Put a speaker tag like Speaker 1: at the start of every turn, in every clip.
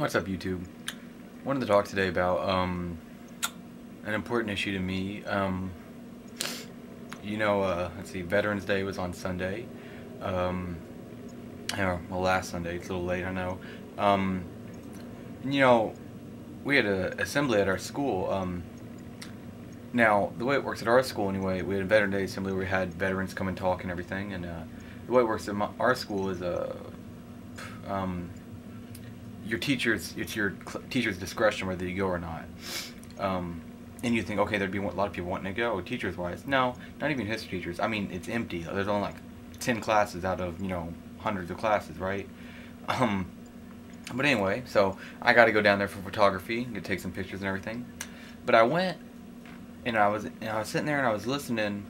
Speaker 1: What's up, YouTube? Wanted to talk today about an important issue to me. Let's see, Veterans Day was on Sunday. Um, last Sunday. It's a little late, I know. Um, you know, we had an assembly at our school. Now, the way it works at our school, anyway, we had a Veteran Day assembly where we had veterans come and talk and everything. And the way it works at our school is your teachers, it's your teacher's discretion whether you go or not. And you think, okay, there'd be a lot of people wanting to go, teachers-wise. No, not even history teachers. I mean, it's empty. There's only like 10 classes out of, hundreds of classes, right? But anyway, so I got to go down there for photography, get take some pictures and everything. But I went, and I was sitting there and I was listening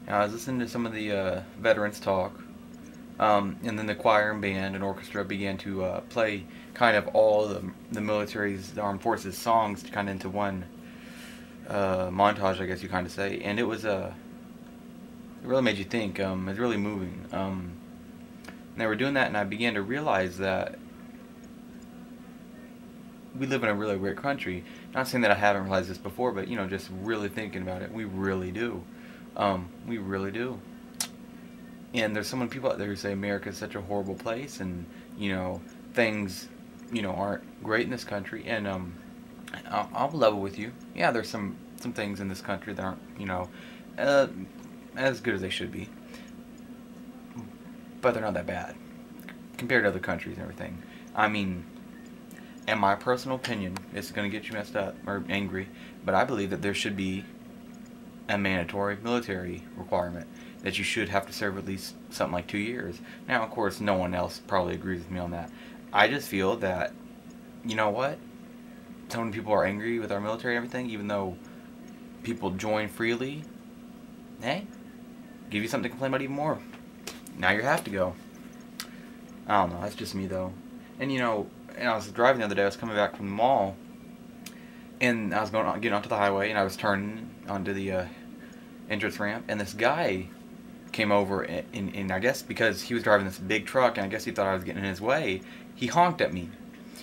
Speaker 1: to some of the veterans talk. And then the choir and band and orchestra began to play kind of all the military's, the armed forces songs kind of into one montage, I guess you kind of say. And it really made you think. It was really moving. And they were doing that, and I began to realize that we live in a really great country. Not saying that I haven't realized this before, but just really thinking about it, we really do. We really do. And there's so many people out there who say America is such a horrible place, and things aren't great in this country. And I'll level with you. Yeah, there's some things in this country that aren't as good as they should be, but they're not that bad compared to other countries and everything. I mean, in my personal opinion, it's going to get you messed up or angry, but I believe that there should be a mandatory military requirement that you should have to serve at least something like 2 years. Now, of course, no one else probably agrees with me on that. I just feel that, you know what? So many people are angry with our military and everything, even though people join freely. Hey, give you something to complain about even more. Now you have to go. I don't know. That's just me, though. And, and I was driving the other day. I was coming back from the mall, and I was getting onto the highway, and I was turning onto the entrance ramp, and this guy came over, and I guess because he was driving this big truck, and I guess he thought I was getting in his way, he honked at me.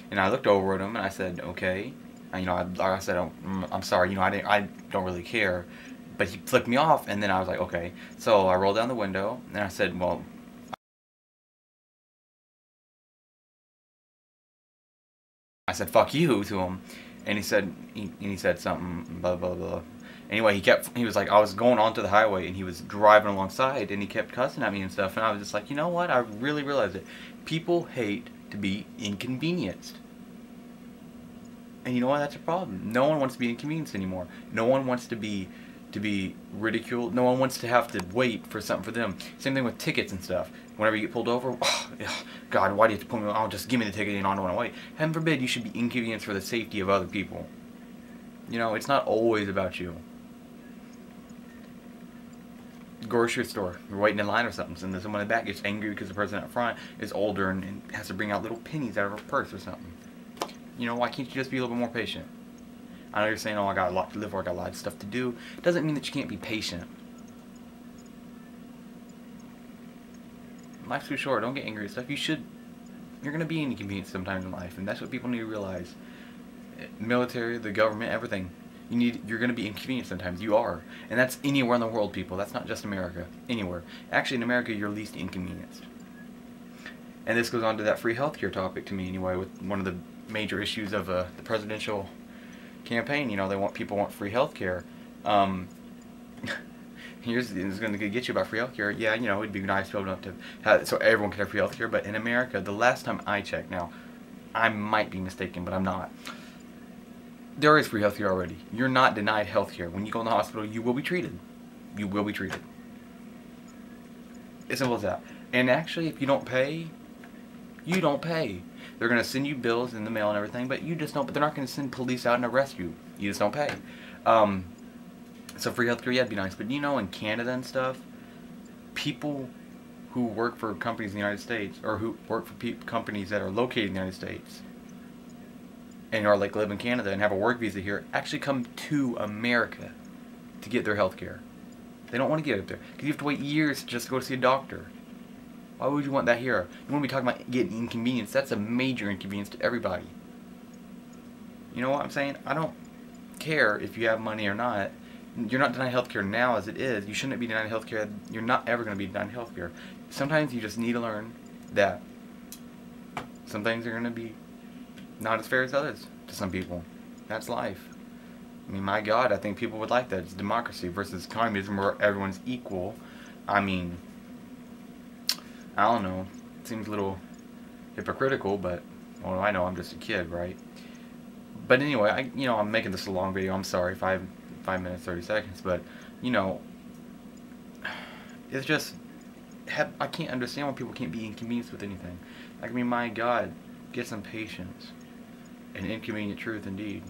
Speaker 1: And I looked over at him, and I said, okay. And, I said, I'm sorry, I don't really care. But he flicked me off, and then I was like, okay. So I rolled down the window, and I said, well, I said, fuck you to him. And he said something, blah, blah, blah. Anyway, he was like, I was going onto the highway, and he was driving alongside, and he kept cussing at me and stuff, and I was just like, you know what, I really realized it. People hate to be inconvenienced. And you know what, that's a problem. No one wants to be inconvenienced anymore. No one wants to be ridiculed. No one wants to have to wait for something for them. Same thing with tickets and stuff. Whenever you get pulled over, oh, God, why do you have to pull me over? Oh, just give me the ticket and I don't want to wait. Heaven forbid you should be inconvenienced for the safety of other people. It's not always about you. Grocery store, you're waiting in line or something, and then someone in the back gets angry because the person up front is older and has to bring out little pennies out of her purse or something. Why can't you just be a little bit more patient? I know you're saying, oh, I got a lot to live for, I got a lot of stuff to do. It doesn't mean that you can't be patient. Life's too short. Don't get angry at stuff. You're going to be inconvenienced sometimes in life, and that's what people need to realize. Military, the government, everything. You're going to be inconvenienced sometimes. You are. And that's anywhere in the world, people. That's not just America. Anywhere. Actually, in America, you're least inconvenienced. And this goes on to that free healthcare topic to me, anyway, with one of the major issues of the presidential campaign. People want free healthcare. Here's going to get you about free healthcare. Yeah, it'd be nice to be able to have it so everyone can have free healthcare. But in America, the last time I checked, now, I might be mistaken, but I'm not. There is free healthcare already. You're not denied healthcare. When you go in the hospital, you will be treated. You will be treated. As simple as that. And actually, if you don't pay, you don't pay. They're going to send you bills in the mail and everything, but you just don't. But they're not going to send police out and arrest you. You just don't pay. So free healthcare, yeah, it'd be nice. But in Canada and stuff, people who work for companies in the United States, or who work for companies that are located in the United States, and are live in Canada and have a work visa here, actually come to America to get their health care. They don't want to get it there because you have to wait years just to go see a doctor. Why would you want that here? You want to be talking about getting inconvenienced? That's a major inconvenience to everybody. You know what I'm saying? I don't care if you have money or not. You're not denied healthcare now as it is. You shouldn't be denied healthcare. You're not ever going to be denied healthcare. Sometimes you just need to learn that some things are going to be not as fair as others to some people. That's life. I mean, my God, I think people would like that. It's democracy versus communism where everyone's equal. I mean, I don't know. It seems a little hypocritical, but well, I know I'm just a kid, right? But anyway, I'm making this a long video. I'm sorry, 5 minutes 30 seconds, but it's just I can't understand why people can't be inconvenienced with anything. Like, I mean, my God, get some patience. An inconvenient truth indeed.